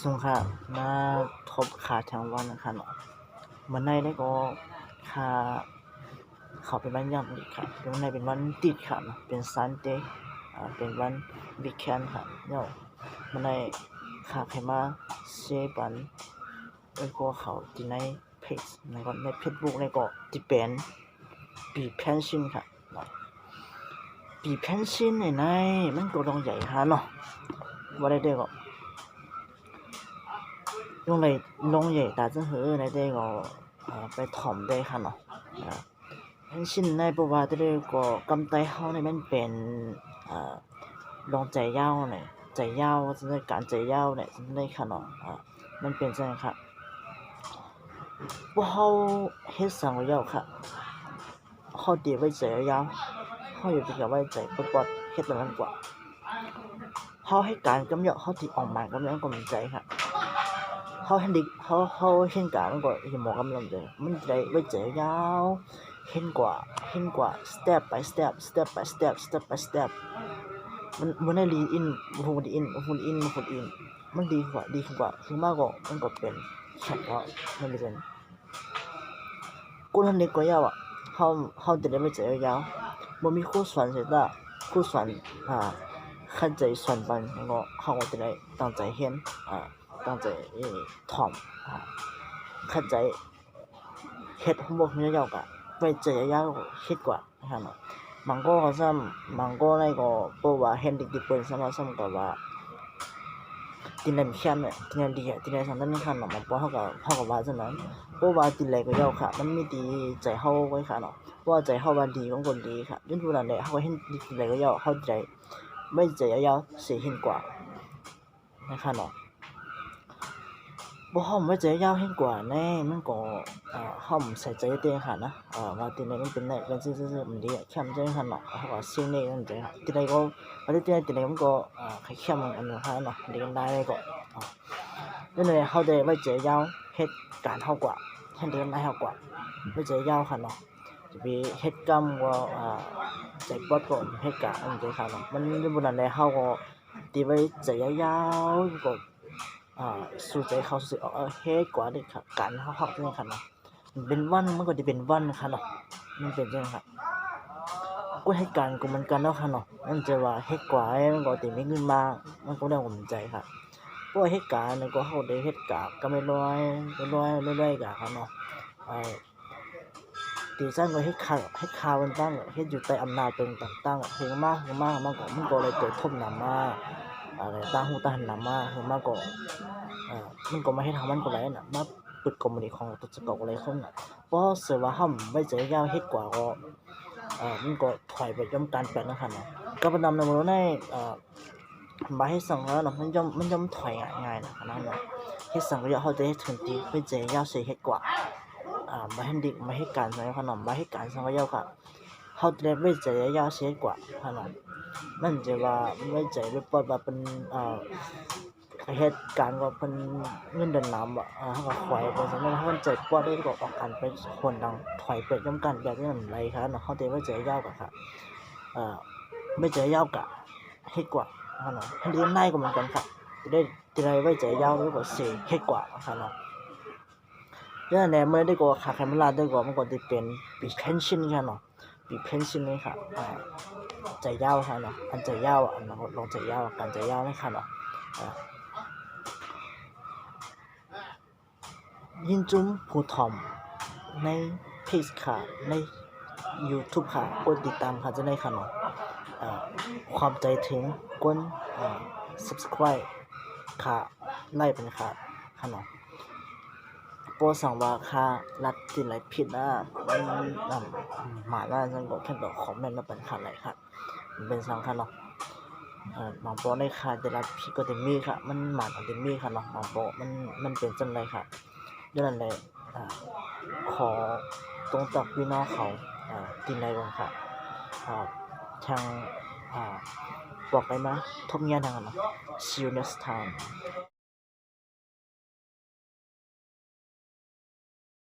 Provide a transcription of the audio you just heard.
ส่งค่ะมาทบขาทั้งวันนะคะเนาะมื้อในได้ก็ค่าเข้าไปวันย่ำอีกค่ะเป็นวันในเป็นวันติดค่ะเนาะเป็น Sunday เป็นวัน weekend ค่ะเนาะมื้อในค่าใครมาเสียบันแล้วก็เข้าที่ในเพจแล้วก็ใน Facebook แล้วก็ที่เป็นปีแพนชินค่ะเนาะปีแพนชินในมันก็ต้องใหญ่ค่ะเนาะบ่ได้ก็用嚟弄嘢，但真係你哋個ไปถ่อมได้ค่ะเนาะทั้งชิ้นในประวัติได้ก็กำไตเฮานี่มันเป็นลองใจยาวนี่ใจยาวจังได๋การใจยาวนี่จังได๋ค่ะเนาะมันเป็นจังค่ะพวกเฮาเฮ็ดสังก็ยาวค่ะเฮาดีไว้ใจยาวเฮาอยู่ที่ก็ไว้ใจปดๆเฮ็ดแบบนั้นกว่าเฮาให้การกำยอเฮาที่ออกมากำลังกำใจค่ะเฮาเห็นดิเฮาเห็นการมันก็สิหมอกำลังใจมันได้ไว้ใจยาวเห็นกว่า step by step มันได้ lead in มันดีกว่าคือมากกว่ามันก็เป็นแค่แล้วมันเป็นกูทันเด็กก็ยาวเฮาจะได้ไว้ใจยาวบ่มีครูสอนเสร็จละครูสอนเข้าใจสอนปันแล้วก็เฮาก็จะได้ตั้งใจเรียนตั้งใจถ่อมเข้าใจเฮ็ดฮู้บ่ฮู้ยาวๆก็ไว้ใจยาวเฮ็ดกว่านะครับเนาะบางก็ซ้ำบางก็ได้ก็บ่ว่าเฮ็ดดิเปิ้นซ้ำก็ว่าที่นั่นแค่นที่นั่นดีที่นั่นซั่นนั่นค่ะเนาะมันบ่เฮาก็ว่าจังนั้นบ่ว่าที่ไหนก็ยาวค่ะมันมีที่ใจเฮาไว้ค่ะเนาะว่าใจเฮาว่าดีของคนดีค่ะจนผู้นั้นแหละเฮาก็เฮ็ดที่ไหนก็ยาวเฮาใจไว้ใจยาวสิเฮ็ดกว่านะคะเนาะบ่เฮาไว้ใจยาวเฮ็ดกว่าแน่มันก็เฮาใส่ใจตัวเองค่ะนะว่าที่ไหนมันเป็นได้เป็นซื่อๆมันดีแค่มันจังซั่นเนาะเฮาก็สิ่งนี้มันใจค่ะที่ไหนก็ว่าที่ไหนมันก็แค่มันอันนั้นค่ะเนาะดีกันได้ก็นั่นแหละเฮาได้ไว้ใจยาวเฮ็ดการเฮากว่าเฮ็ดได้เฮากว่าไว้ใจยาวค่ะเนาะจะไปเฮ็ดกรรมก็ใจปอดก็เฮ็ดกะอันนี้ค่ะเนาะมันบ่นั่นแหละเฮาก็ที่ไว้ใจยาวๆก็สู่ใจเขาสิเฮ็ดกว่านี่ค่ะการเฮาฮักนี่ค่ะเนาะเป็นวันมันก็สิเป็นวันค่ะเนาะมันเป็นจังค่ะก็เหตุการณ์ก็เหมือนกันเนาะค่ะเนาะมันจะว่าเฮ็ดกว่ามันก็สิมีเงินมามันก็ได้กำใจค่ะเพราะว่าเหตุการณ์ก็เฮาได้เฮ็ดกะก็ไม่ร้อยกะค่ะเนาะตีซั่นก็เฮ็ดข่าวต่างๆเฮ็ดอยู่ใต้อำนาจเป็นต่างๆเฮ็ดมามันก็เลยเกิดทบนำมาต่างหูต่างหันนำมาเฮ็ดมาก็มันก็มาเฮ็ดเฮามันก็หลายน่ะมาเปิดคอมมูนิของตัวเจ้าก็หลายคนน่ะเพราะเสือว่าเฮาไว้ใจยาวเฮ็ดกว่าก็มันก็ถอยไปย่อมการแปลงนะคะเนาะก็บ่นำในบ่ในบ่เฮ็ดสังแล้วเนาะมันย่อมถอยง่ายๆน่ะเนาะเฮ็ดสังก็อย่าเฮาจะเฮ็ดถึงที่ไว้ใจยาวสิเฮ็ดกว่าบ่ให้ดิบ่ให้การใส่ค่ะเนาะบ่ให้การสังก็ยาวค่ะเฮาจะได้ไว้ใจยาวสิเฮ็ดกว่าค่ะเนาะมันจะว่าไว้ใจไว้ปอดว่าเป็นเหตุการณ์ว่าเพิ่นเงินเดือนนำเฮาก็ถอยไปซั่นเฮาใจปอดได้ก็ออกกันไปคนดังถอยไปย่อมกันแบบนั้นไรค่ะเนาะเฮาได้ไว้ใจยาวกว่าค่ะไว้ใจยาวกะเฮ็ดกว่าค่ะเนาะเรียนนายก็เหมือนกันค่ะจะได้ไว้ใจยาวแล้วก็สิเฮ็ดกว่าค่ะเนาะนั่นแหละเมื่อได้ก็ขาดใครมันลาได้ก็มันก็สิเป็นปีเพนชั่นค่ะเนาะปีเพนชั่นนี่ค่ะใจยาวค่ะเนาะอันใจยาวอันลองใจยาวการใจยาวนี่ค่ะเนาะยินจุ้มผู้ถ่อมในเพจค่ะใน YouTube ค่ะกดติดตามค่ะจะได้ค่ะเนาะความใจถึงกดsubscribe ค่ะไลค์เป็นค่ะเนาะโปรสั่งว่าค่ะรัดที่ไหนผิดนะมันหมาล่าจังก็แค่ดอกคอมเมนต์มาเป็นค่ะไหนค่ะมันเป็นสังค่ะเนาะบางโปรในค่ะจะรัดผิดก็จะมีค่ะมันหมาก็จะมีค่ะเนาะบางโปรมันเป็นจังไดค่ะดังนั้นเลยขอตรงตักพี่น้องเขาที่ไหนก่อนค่ะทางบอกไปมาทบเงียนทางกันเนาะ See you next time